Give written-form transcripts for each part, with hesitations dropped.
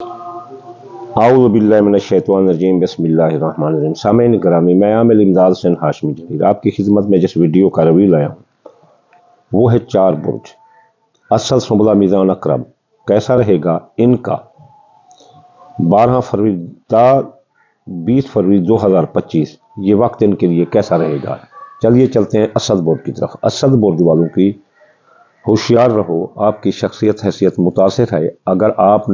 आऊज़ु बिल्लाहि मिनश्शैतानिर्रजीम बिस्मिल्लाहिर्रहमानिर्रहीम। सामईन गिरामी, मैं आमिल इमदाद हुसैन हाशमी जलील आपकी खिदमत में जिस वीडियो का रिव्यू लाया हूँ वो है 4 बुर्ज असद, सुंबला, मीज़ान, अकरम। कैसा रहेगा इनका 12 फरवरी ता 20 फरवरी 2025 ये वक्त इनके लिए कैसा रहेगा। चलिए चलते हैं असद बुर्ज की तरफ। असद बुर्ज वालों की होशियार रहो, आपकी शख्सियत हैसियत मुतासिर है। अगर आप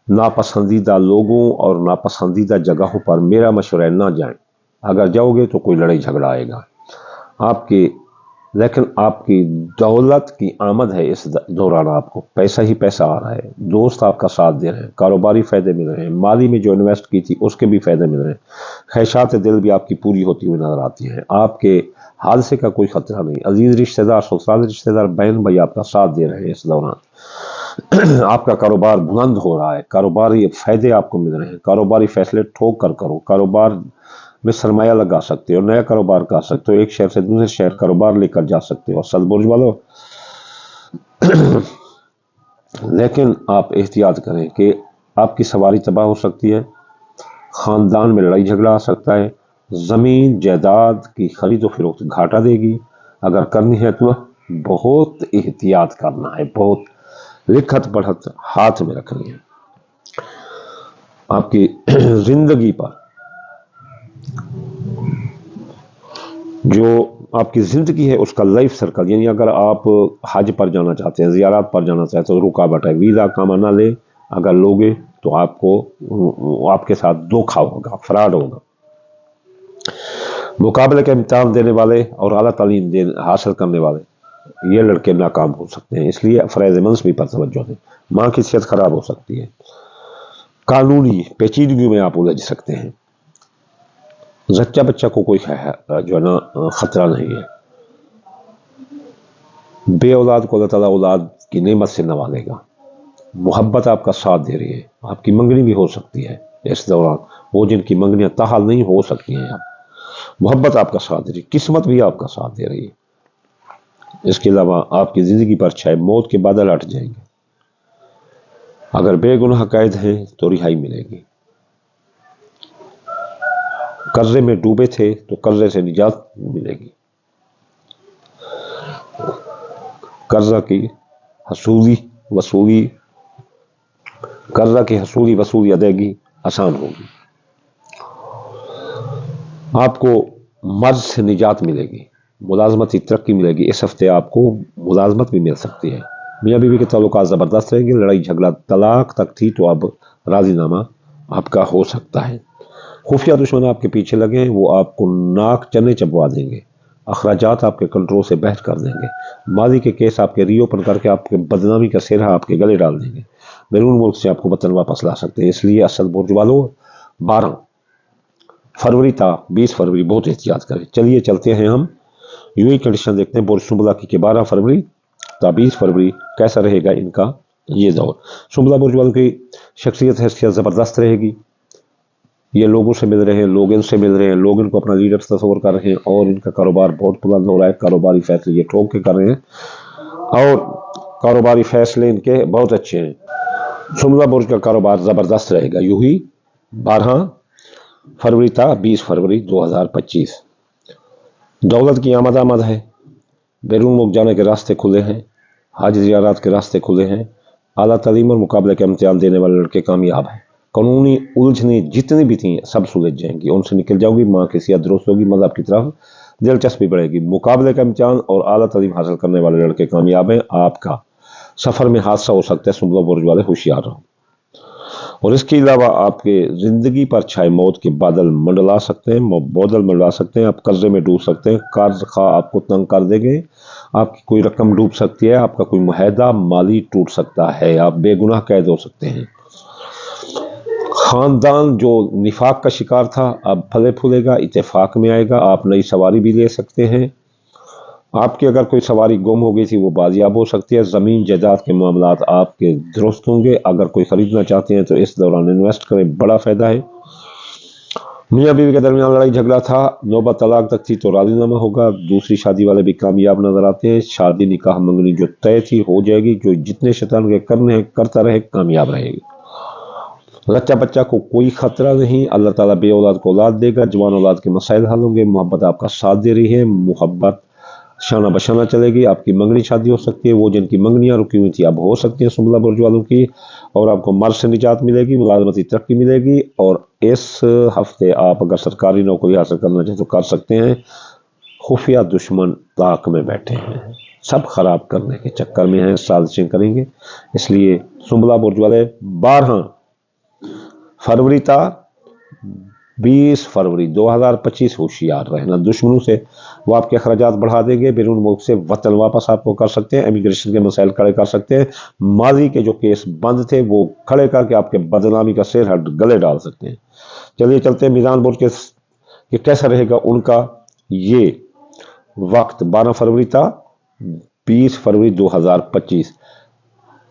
नापसंदीदा लोगों और नापसंदीदा जगहों पर मेरा मशवरा है ना जाएं। अगर जाओगे तो कोई लड़ाई झगड़ा आएगा लेकिन आपकी दौलत की आमद है। इस दौरान आपको पैसा ही पैसा आ रहा है, दोस्त आपका साथ दे रहे हैं, कारोबारी फायदे मिल रहे हैं, माली में जो इन्वेस्ट की थी उसके भी फायदे मिल रहे हैं, ख्वाहिशात दिल भी आपकी पूरी होती हुई नजर आती हैं। आपके हादसे का कोई खतरा नहीं। अजीज रिश्तेदार, ससुराल रिश्तेदार, बहन भाई आपका साथ दे रहे हैं। इस दौरान आपका कारोबार बुलंद हो रहा है, कारोबारी फायदे आपको मिल रहे हैं। कारोबारी फैसले ठोक कर करो, कारोबार में सरमाया लगा सकते हो, नया कारोबार कर सकते हो, एक शहर से दूसरे शहर कारोबार लेकर जा सकते हो असद बुर्ज वालों। लेकिन आप एहतियात करें कि आपकी सवारी तबाह हो सकती है, खानदान में लड़ाई झगड़ा आ सकता है, जमीन जायदाद की खरीद और फरोख्त घाटा देगी। अगर करनी है तो बहुत एहतियात करना है, बहुत लिखत पढ़त हाथ में रखनी है। आपकी जिंदगी पर जो आपकी ज़िंदगी है उसका लाइफ सर्कल, यानी अगर आप हज पर जाना चाहते हैं, ज़ियारत पर जाना चाहते हैं तो रुकावट है। वीज़ा कामा ना ले, अगर लोगे तो आपके साथ धोखा होगा, फ्रॉड होगा। मुकाबले के इम्तिहान देने वाले और आला तालीम हासिल करने वाले ये लड़के नाकाम हो सकते हैं, इसलिए फ़रज़ मंसबी पर तवज्जो दें। माँ की सेहत खराब हो सकती है, कानूनी पेचीदगी में आप उलझ सकते हैं। जच्चा बच्चा को कोई जो है ना खतरा नहीं है। बे औलाद को अल्लाह ताला औलाद की नेमत से नवाजेगा। मोहब्बत आपका साथ दे रही है, आपकी मंगनी भी हो सकती है इस दौरान। वो जिनकी मंगनियां ताहाल नहीं हो सकती हैं, आप मोहब्बत आपका साथ दे रही है, किस्मत भी आपका साथ दे रही है। इसके अलावा आपकी जिंदगी पर छाए मौत के बादल हट जाएंगे। अगर बेगुनाह कैद हैं तो रिहाई मिलेगी। कर्जे में डूबे थे तो कर्जे से निजात मिलेगी। कर्जा की हसूली वसूली अदायगी आसान होगी। आपको मर्ज से निजात मिलेगी, मुलाजमत की तरक्की मिलेगी। इस हफ्ते आपको मुलाजमत भी मिल सकती है। मियाँ बीवी के ताल्लुकात ज़बरदस्त रहेंगे। लड़ाई झगड़ा तलाक तक थी तो अब राजीनामा आपका हो सकता है। खुफिया दुश्मन आपके पीछे लगे हैं, वो आपको नाक चने चबवा देंगे, अखराजात आपके कंट्रोल से बहर कर देंगे। मादी के केस आपके रीओपन करके आपके बदनामी का सिरहा आपके गले डाल देंगे। बैरून मुल्क से आपको वतन वापस ला सकते हैं। इसलिए असद बुर्ज वालों 12 फरवरी ता 20 फरवरी बहुत एहतियात करें। चलिए चलते हैं हम यूएई कंडीशन देखते हैं बुर्ज सुंबला की 12 फरवरी ता 20 फरवरी कैसा रहेगा इनका ये दौर। सुंबला बुर्ज वालों की शख्सियत हैसियत ज़बरदस्त रहेगी। ये लोगों से मिल रहे हैं, लोग इनसे मिल रहे हैं, लोग इनको अपना लीडर तस्वर कर रहे हैं और इनका कारोबार बहुत बुलंद हो रहा है। कारोबारी फैसले ये ठोक के कर रहे हैं और कारोबारी फैसले इनके बहुत अच्छे हैं। सुंबला बुर्ज का कारोबार ज़बरदस्त रहेगा। यूं ही 12 फरवरी था 20 फरवरी 2025 दौलत की आमद है। बैरून मुल्क जाने के रास्ते खुले हैं, हज ज़ियारत के रास्ते खुले हैं। आला तालीम और मुकाबले के इम्तिहान देने वाले लड़के कामयाब हैं। कानूनी उलझने जितनी भी थी सब सुलझ जाएंगी, उनसे निकल जाओगी। माँ की सेहत दुरुस्त होगी, मज़हब की तरफ दिलचस्पी बढ़ेगी। मुकाबले का इम्तिहान और आला तालीम हासिल करने वाले लड़के कामयाब हैं। आपका सफ़र में हादसा हो सकता है, सुंबला बुर्ज वाले होशियार रहो। और इसके अलावा आपके ज़िंदगी पर छाए मौत के बादल मंडला सकते हैं, आप कर्जे में डूब सकते हैं। कर्ज खा आपको तंग कर देंगे, आपकी कोई रकम डूब सकती है, आपका कोई मुआहदा माली टूट सकता है, आप बेगुनाह कैद हो सकते हैं। खानदान जो निफाक का शिकार था अब फले फूलेगा, इत्तेफाक में आएगा। आप नई सवारी भी ले सकते हैं। आपकी अगर कोई सवारी गुम हो गई थी वो बाजियाब हो सकती है। ज़मीन जायदाद के मामलात आपके दुरुस्त होंगे। अगर कोई ख़रीदना चाहते हैं तो इस दौरान इन्वेस्ट करें, बड़ा फ़ायदा है। मियाँ बीवी के दरमियान लड़ाई झगड़ा था, नौबत तलाक तक थी तो राजीनामा होगा। दूसरी शादी वाले भी कामयाब नजर आते हैं। शादी निकाह मंगनी जो तय थी हो जाएगी। जो जितने शैतान के करने हैं करता रहे, कामयाब रहेगी। बच्चा बच्चा को कोई खतरा नहीं, अल्लाह ताला बे औलाद को औलाद देगा, जवान औलाद के मसाइल हल होंगे, मोहब्बत आपका साथ दे रही है, मोहब्बत शाना बशाना चलेगी, आपकी मंगनी शादी हो सकती है, वो जिनकी मंगनियां रुकी हुई थी अब हो सकती हैं सुमला बुर्ज वालों की, और आपको मर्ज से निजात मिलेगी, मुलाजमती तरक्की मिलेगी। और इस हफ्ते आप अगर सरकारी नौकरी हासिल करना चाहें तो कर सकते हैं। खुफिया दुश्मन ताक में बैठे हैं, सब खराब करने के चक्कर में हैं, साजिशें करेंगे। इसलिए सुमला बुर्ज वाले 12 फरवरी था 20 फरवरी 2025 होशियार रहना दुश्मनों से, वो आपके अखराजात बढ़ा देंगे, बैरून मुल्क से वतन वापस आपको कर सकते हैं, इमिग्रेशन के मसाइल खड़े कर सकते हैं, माजी के जो केस बंद थे वो खड़े करके आपके बदनामी का सिर हट गले डाल सकते हैं। चलिए चलते हैं मीज़ान बुर्ज के कैसा रहेगा उनका ये वक्त। 12 फरवरी था 20 फरवरी 2025।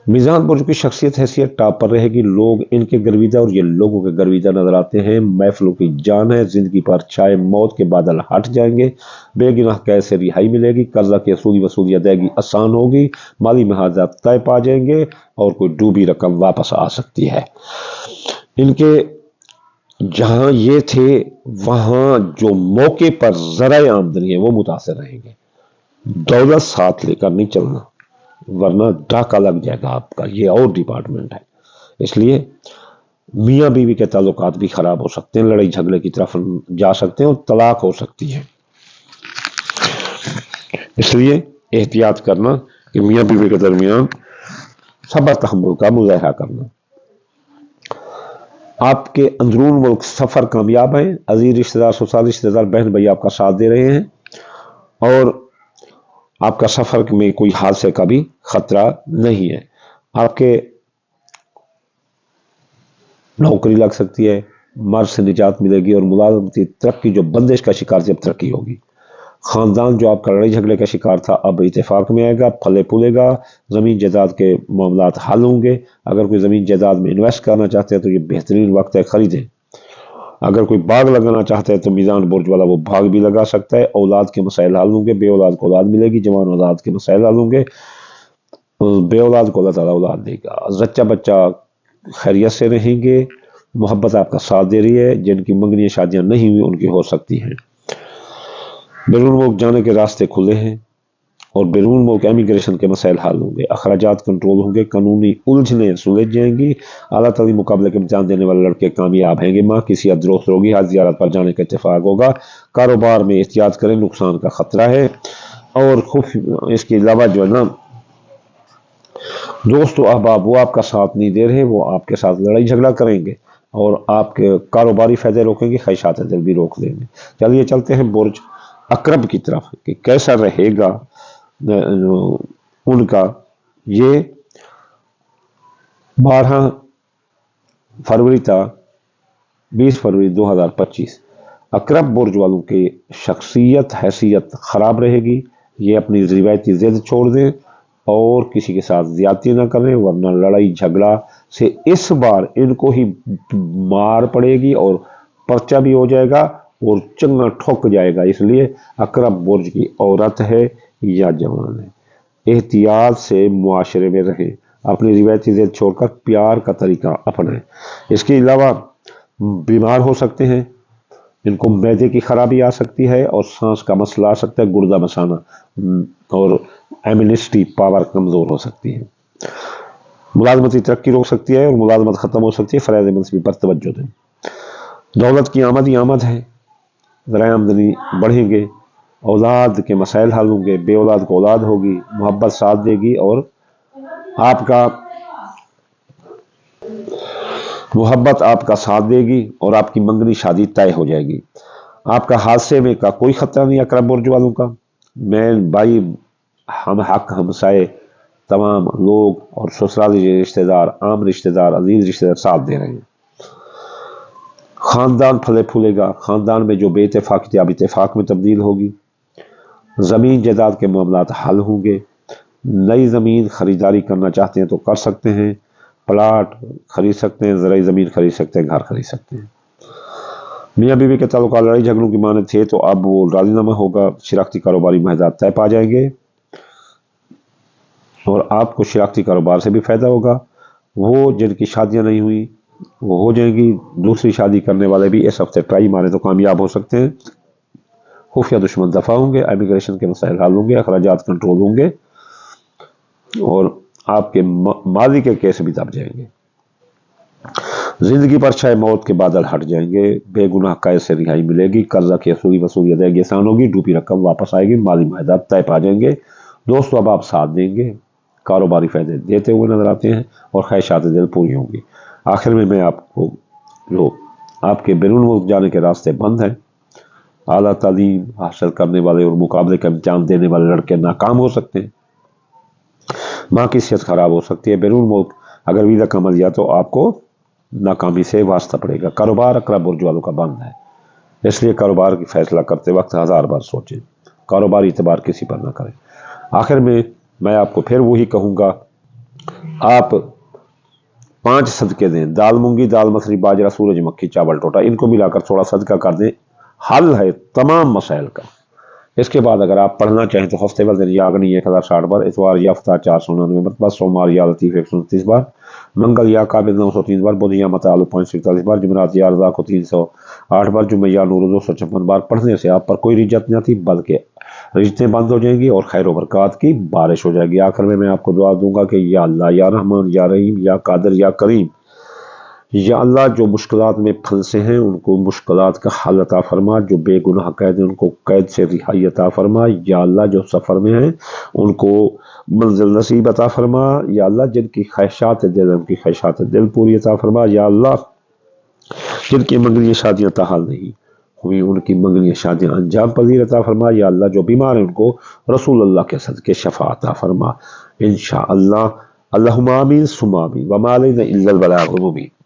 मीज़ान बुर्ज की शख्सियत हैसियत टॉप पर रहेगी, लोग इनके गर्विदा और ये लोगों के गर्विदा नजर आते हैं। महफिलों की जान है, जिंदगी पर छाए मौत के बादल हट जाएंगे, बेगुनाह कैद से रिहाई मिलेगी, कर्जा की असूली वसूली अदायगी आसान होगी, माली महाजात तय पा जाएंगे और कोई डूबी रकम वापस आ सकती है। इनके जहां ये थे वहां जो मौके पर जराए आमदनी है वो मुतासर रहेंगे। दौलत साथ लेकर नहीं चलना वरना डाका लग जाएगा आपका, ये और डिपार्टमेंट है। इसलिए मियाँ बीवी के ताल्लुकात भी खराब हो सकते हैं, लड़ाई झगड़े की तरफ जा सकते हैं और तलाक हो सकती है। इसलिए एहतियात करना कि मियाँ बीवी के दरमियान सब्र तहम्मुल का मुजाहरा करना। आपके अंदरून मुल्क सफर कामयाब है, अजीज रिश्तेदार ससुराल रिश्तेदार बहन भाई आपका साथ दे रहे हैं और आपका सफर में कोई हादसे का भी खतरा नहीं है। आपके नौकरी लग सकती है, मर्ज से निजात मिलेगी और मुलाजमती तरक्की जो बंदिश का शिकार से अब तरक्की होगी। खानदान जो आपका लड़ाई झगड़े का शिकार था अब इत्तेफाक में आएगा, फले फूलेगा, जमीन जायदाद के मामलात हल होंगे। अगर कोई जमीन जायदाद में इन्वेस्ट करना चाहते हैं तो ये बेहतरीन वक्त है, खरीदें। अगर कोई बाग लगाना चाहता है तो मीज़ान बुर्ज वाला वो बाग भी लगा सकता है। औलाद के मसाइल हल होंगे, बे औलाद को औलाद मिलेगी, जवान औलाद के मसाइल हल होंगे, बे औलाद को अल्लाह ताला औलाद देगा। जच्चा बच्चा खैरियत से रहेंगे, मोहब्बत आपका साथ दे रही है, जिनकी मंगनी शादियां नहीं हुई उनकी हो सकती हैं। बैरून मुल्क जाने के रास्ते खुले हैं और बैरून मुल्क इमिग्रेशन के मसाइल हल होंगे, अखराजात कंट्रोल होंगे, कानूनी उलझने सुलझ जाएंगी। आला तलीम मुकाबले के इम्तिहान देने वाले लड़के कामयाब हैंगे, माँ किसी अदरोस्त होगी, हज ज़ियारत पर जाने का इत्तेफाक होगा। कारोबार में एहतियात करें, नुकसान का खतरा है। और खूब इसके अलावा जो है ना दोस्तों अहबाब वो आपका साथ नहीं दे रहे, वो आपके साथ लड़ाई झगड़ा करेंगे और आपके कारोबारी फायदे रोकेंगे, ख्वाहिशात दिल भी रोक देंगे। चलिए चलते हैं बुर्ज अकरब की तरफ कि कैसा रहेगा उनका ये 12 फरवरी था 20 फरवरी 2025। अकरब बुर्ज वालों की शख्सियत हैसियत खराब रहेगी, ये अपनी रिवायती जिद छोड़ दें और किसी के साथ ज्यादती ना करें वरना लड़ाई झगड़ा से इस बार इनको ही मार पड़ेगी और पर्चा भी हो जाएगा और चंगा ठोक जाएगा। इसलिए अकरब बुर्ज की औरत है या जवान है, एहतियात से मुआशरे में रहें, अपनी रिवायती जिद छोड़कर प्यार का तरीका अपनाएं। इसके अलावा बीमार हो सकते हैं, इनको मैदे की खराबी आ सकती है और सांस का मसला आ सकता है, गुर्दा मसाना और इम्यूनिटी पावर कमजोर हो सकती है। मुलाजमती तरक्की रोक सकती है और मुलाजमत खत्म हो सकती है, फराइज मनसबी पर तवज्जो दें। दौलत की आमद ही आमद है, ज़राए आमदनी बढ़ेंगे, औलाद के मसाइल हल होंगे, बे औलाद को औलाद होगी, मोहब्बत साथ देगी और आपका मोहब्बत आपका साथ देगी और आपकी मंगनी शादी तय हो जाएगी। आपका हादसे में का कोई खतरा नहीं अकरब बुर्ज वालों का। मैं भाई हम हक हमसाए तमाम लोग और ससुराली रिश्तेदार, आम रिश्तेदार, अजीज रिश्तेदार साथ दे रहे हैं। खानदान फले फूलेगा, खानदान में जो बेइत्तेफाकी थी अब इत्तेफाक में तब्दील होगी, ज़मीन जायदाद के मामलात हल होंगे, नई ज़मीन खरीदारी करना चाहते हैं तो कर सकते हैं, प्लाट खरीद सकते हैं, ज़राई ज़मीन खरीद सकते हैं, घर खरीद सकते हैं। मियाँ बीवी के ताल्लुकात लड़ाई झगड़ों की माने थे तो अब वो राजीनामा होगा, शराकती कारोबारी महजात तय पा जाएंगे और आपको शराकती कारोबार से भी फायदा होगा। वो जिनकी शादियां नहीं हुई وہ ہو جائیں گی۔ دوسری شادی کرنے والے بھی اس ہفتے ٹرائی مارے تو کامیاب ہو سکتے ہیں۔ خفیہ دشمن دفاع ہوں گے، امیگریشن کے مسائل حل ہوں گے، اخراجات کنٹرول ہوں گے، اور آپ کے ماضی کے کیس بھی دب جائیں گے۔ زندگی پر چھائے موت کے بادل ہٹ جائیں گے، بے گناہ قید سے رہائی ملے گی، قرضہ کی وصولی ادائیگی آسان ہوگی، ڈوبی رقم واپس آئے گی، مالی معاہدات طے پا جائیں گے، دوست اب آپ ساتھ دیں گے، کاروباری فائدے دیتے ہوئے نظر آتے ہیں، اور خواہشات دل پوری ہوں گی۔ آخر میں آپ کو جو آپ کے بیرون ملک جانے کے راستے بند ہیں، اعلیٰ تعلیم حاصل کرنے والے اور مقابلے کا امتحان دینے والے لڑکے ناکام ہو سکتے ہیں، ماں کی صحت خراب ہو سکتی ہے، بیرون ملک اگر ویزا کا عمل یا تو آپ کو ناکامی سے واسطہ پڑے گا۔ کاروبار اقرب برج والوں کا بند ہے، اس لیے کاروبار کی فیصلہ کرتے وقت 1000 بار سوچیں، کاروباری اعتبار کسی پر نہ کریں۔ آخر میں آپ کو پھر وہی کہوں گا، آپ 5 صدقے دیں، دال مونگی، دال مسری، باجرہ، سورج مکھی، چاول ٹوٹا، ان کو ملا کر تھوڑا صدقہ کر دیں، حل ہے تمام مسائل کا۔ اس کے بعد اگر آپ پڑھنا چاہیں تو ہفتے والے دن یاگنی 1060 بار، اتوار یا افطار 499 مرتبہ، سوموار یا لطیف 129 بار، منگل یا قابل 903 بار، بدھ یا متعال 541 بار، جمعرات یا رضا کو 308 بار، جمعہ یا نور 256 بار پڑھنے سے آپ پر کوئی رجت نہیں آتی، بلکہ رجتیں بند ہو جائیں گی اور خیر و برکات کی بارش ہو جائے گی۔ آخر میں آپ کو دعا دوں گا کہ یا اللہ یا رحمان یا رحیم یا قادر یا کریم، یا اللہ جو مشکلات میں پھنسے ہیں ان کو مشکلات کا حل عطا فرما، جو بے گناہ قید ہیں ان کو قید سے رہائی عطا فرما، یا اللہ جو سفر میں ہیں ان کو منزل نصیب عطا فرما، یا اللہ جن کی خواہشات دل ان کی خواہشات دل پوری عطا فرما، یا اللہ جن کی منگنی شادیاں تاحال نہیں ہوئی ان کی منگنی شادیاں انجام پذیر عطا فرما، یا اللہ جو بیمار ہیں ان کو رسول اللہ کے صدقے شفا عطا فرما انشاءاللہ۔ اللہم آمین ثم آمین، وما علینا الا البلاغ المبین۔